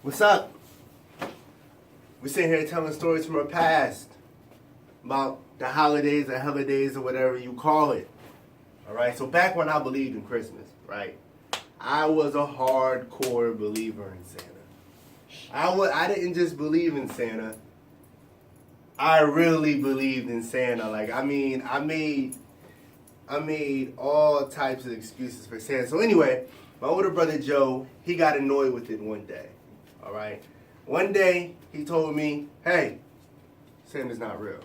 What's up? We're sitting here telling stories from our past about the holidays or holidays or whatever you call it. Alright, so back when I believed in Christmas, right? I was a hardcore believer in Santa. I didn't just believe in Santa. I really believed in Santa. Like, I made all types of excuses for Santa. So anyway, my older brother Joe, he got annoyed with it one day. All right. One day he told me, "Hey, Santa's not real."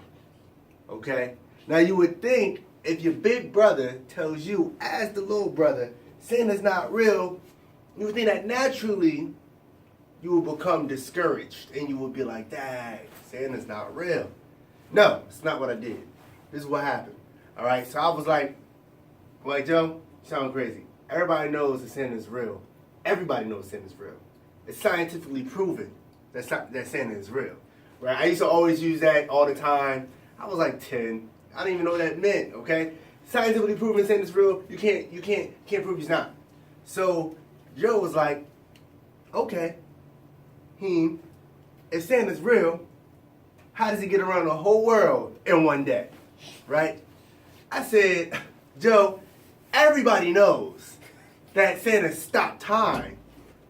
Okay. Now you would think if your big brother tells you, as the little brother, Santa's not real, you would think that naturally you will become discouraged and you will be like, "Dang, Santa's not real." No, it's not what I did. This is what happened. All right. So I was like, Joe, you sound crazy. Everybody knows that Santa's real. Everybody knows Santa's real. It's scientifically proven that Santa is real, right? I used to always use that all the time. I was like 10. I didn't even know what that meant. Okay, scientifically proven Santa's real. You can't prove he's not. So Joe was like, okay, if Santa's real, how does he get around the whole world in one day, right? I said, Joe, everybody knows that Santa stopped time.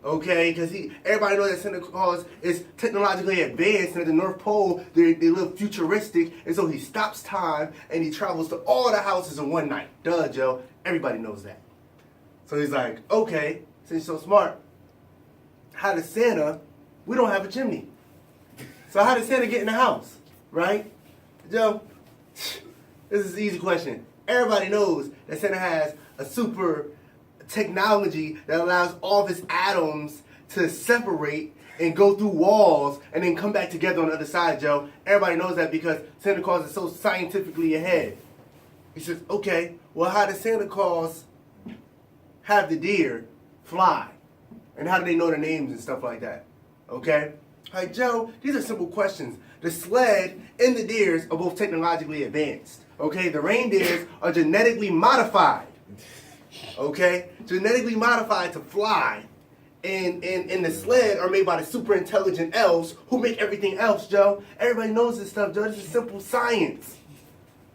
Okay, because everybody knows that Santa Claus is technologically advanced, and at the North Pole, they live futuristic, and so he stops time, and he travels to all the houses in one night. Duh, Joe. Everybody knows that. So he's like, okay, since you're so smart, how does Santa, we don't have a chimney. So how does Santa get in the house, right? Joe, this is an easy question. Everybody knows that Santa has a super technology that allows all of his atoms to separate and go through walls and then come back together on the other side, Joe. Everybody knows that because Santa Claus is so scientifically ahead. He says, okay, well, how does Santa Claus have the deer fly? And how do they know their names and stuff like that? Okay? All right, Joe, these are simple questions. The sled and the deers are both technologically advanced. Okay? The reindeers are genetically modified. Okay? Genetically modified to fly. And the sled are made by the super intelligent elves who make everything else, Joe. Everybody knows this stuff, Joe. This is simple science.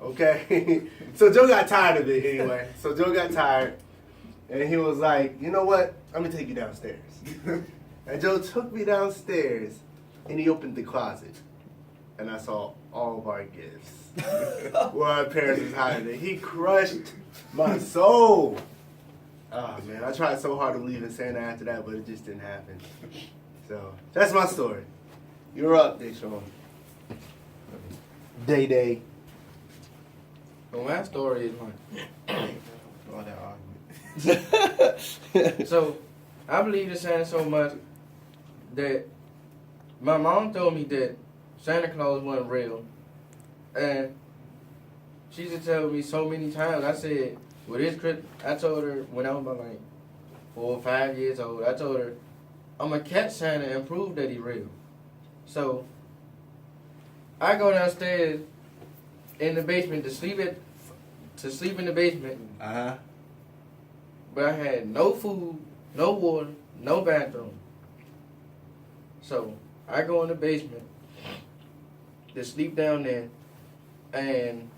Okay? So Joe got tired of it anyway. So Joe got tired. And he was like, you know what? I'm going to take you downstairs. And Joe took me downstairs. And he opened the closet. And I saw all of our gifts. Where our parents was hiding. He crushed my soul. Oh, man, I tried so hard to believe in Santa after that, but it just didn't happen. So, that's my story. You're up, Deshaun. Day. Well, my story is all that argument. So, I believe in Santa so much that my mom told me that Santa Claus wasn't real. And she used to tell me so many times. I said, well, this Christmas, I told her when I was about like 4 or 5 years old, I told her, I'm going to catch Santa and prove that he's real. So, I go downstairs in the basement to sleep in the basement. Uh-huh. But I had no food, no water, no bathroom. So, I go in the basement to sleep down there, and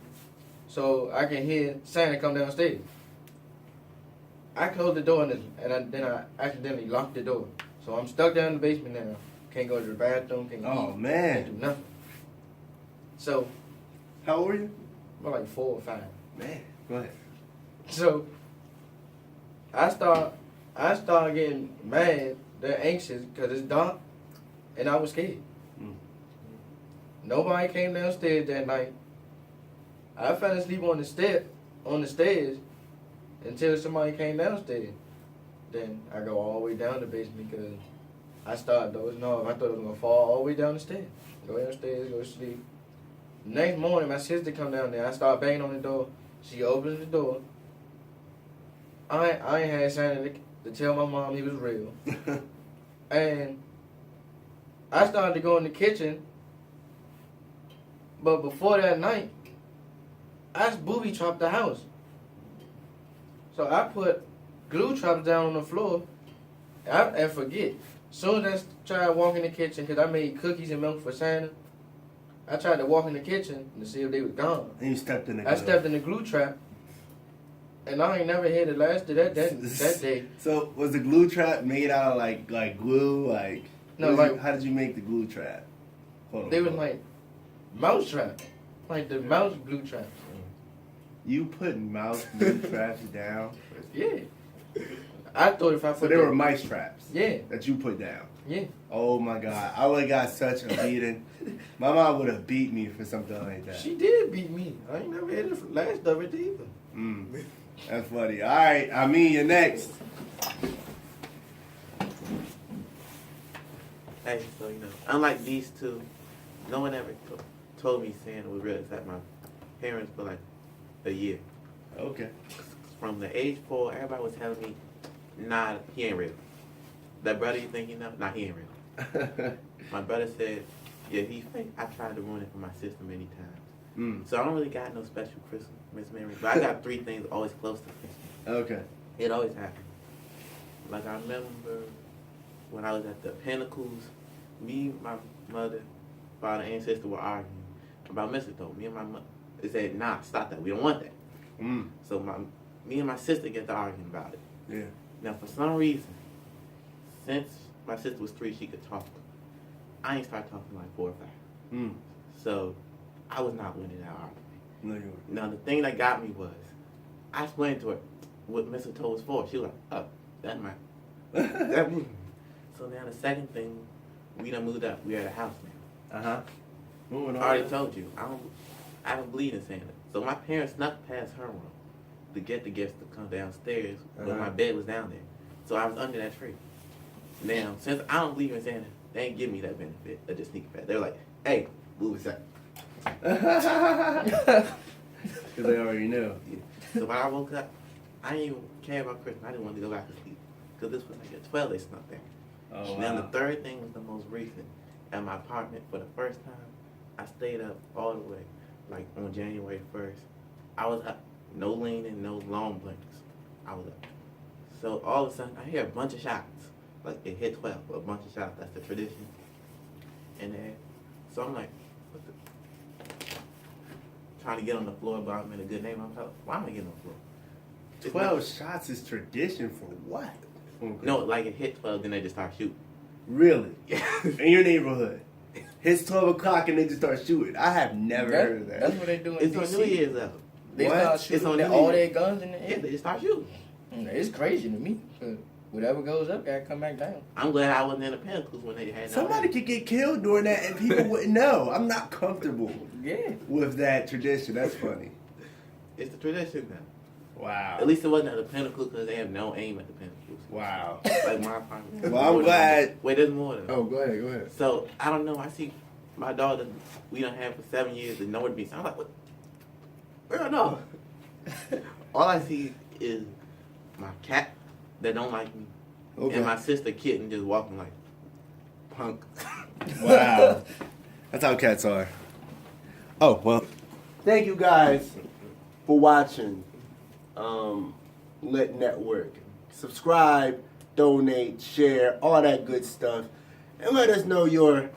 so I can hear Santa come downstairs. I closed the door and then I accidentally locked the door. So I'm stuck down in the basement now. Can't go to the bathroom, can't eat, Man. can't do nothing. So, How old were you? about like 4 or 5. Man, go ahead. So, I start getting mad, they're anxious because it's dark, and I was scared. Nobody came downstairs that night. I fell asleep on the stairs until somebody came downstairs. Then I go all the way down the basement because I started dozing off. I thought I was gonna fall all the way down the stairs. Go downstairs, go to sleep. Next morning, my sister come down there. I start banging on the door. She opens the door. I ain't had Santa to tell my mom he was real. And I started to go in the kitchen. But before that night, I booby trapped the house. So I put glue traps down on the floor and forget. Soon as I tried to walk in the kitchen, because I made cookies and milk for Santa, I tried to walk in the kitchen to see if they were gone. And you stepped in the I stepped in the glue trap, and I ain't never had it lasted that day. So was the glue trap made out of like glue? Like No, like how did you make the glue trap? they was like mouse trap, like the mouse glue traps. You put mouse glue traps down? Yeah. I thought if I put So they were mice traps. Yeah. That you put down. Yeah. Oh my God! I would have got such a beating. My mom would have beat me for something like that. She did beat me. I ain't never had the last of it either. That's funny. All right, I mean, you're next. Hey, so unlike these two, no one ever told me Santa was real except my parents for like a year. Okay. From the age 4, everybody was telling me, nah, he ain't real. That brother you think you know? Nah, he ain't real. My brother said, yeah, he's fake. I tried to ruin it for my sister many times. So I don't really got no special Christmas memory, but I got 3 things always close to Christmas. Okay. It always happens. Like I remember when I was at the Pinnacles, me, my mother, father, and sister were arguing about mistletoe. Me and my mother said, nah, stop that. We don't want that. So me and my sister get to arguing about it. Yeah. Now, for some reason, since my sister was 3, she could talk. I ain't started talking like 4 or 5. So I was not winning that argument. No, you weren't. Now, the thing that got me was, I explained to her what mistletoe was for. She was like, oh, that might. That moved me. So now the second thing, we done moved up. We are at a house now. I already told you, I don't believe in Santa. So my parents snuck past her room to get the gifts to come downstairs, but my bed was down there. So I was under that tree. Now, since I don't believe in Santa, they ain't give me that benefit of just sneaking past. They were like, hey, move aside. Because they already knew. Yeah. So when I woke up, I didn't even care about Christmas. I didn't want to go back to sleep. Because this was like at 12, they snuck there. Oh, wow. Now the third thing was the most recent. At my apartment, for the first time, I stayed up all the way, like on January 1st. I was up, no leaning, no long blinks. I was up. So all of a sudden, I hear a bunch of shots. Like it hit 12, a bunch of shots. That's the tradition. And then, so I'm like, what the? Trying to get on the floor, but I'm in a good name. I'm like, why am I getting on the floor? 12 shots is tradition for what? No, like it hit 12, then they just start shooting. Really? In your neighborhood? Hits 12 o'clock and they just start shooting. I have never heard of that. That's what they do in It's on DC. New Year's though. They What? start shooting It's on all New their Year's. guns in the air. Yeah, they just start shooting. It's crazy to me. But whatever goes up, gotta come back down. I'm glad I wasn't in the Pinnacles when they had Somebody could get killed doing that and people wouldn't know. I'm not comfortable Yeah. with that tradition. That's funny. It's the tradition now. Wow. At least it wasn't at the Pinnacle because they have no aim at the Pinnacles. Wow. Like my apartment. Well, I'm glad. Wait, there's more though. Oh, go ahead. So, I don't know. I see my daughter we done had for 7 years and nowhere to be. So I'm like, what? Where I know? All I see is my cat that don't like me. Okay. And my sister kitten just walking like punk. Wow. That's how cats are. Oh, well. Thank you guys for watching Lit Network. Subscribe, donate, share, all that good stuff. And let us know your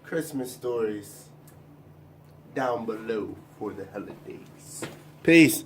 Christmas stories down below for the holidays. Peace.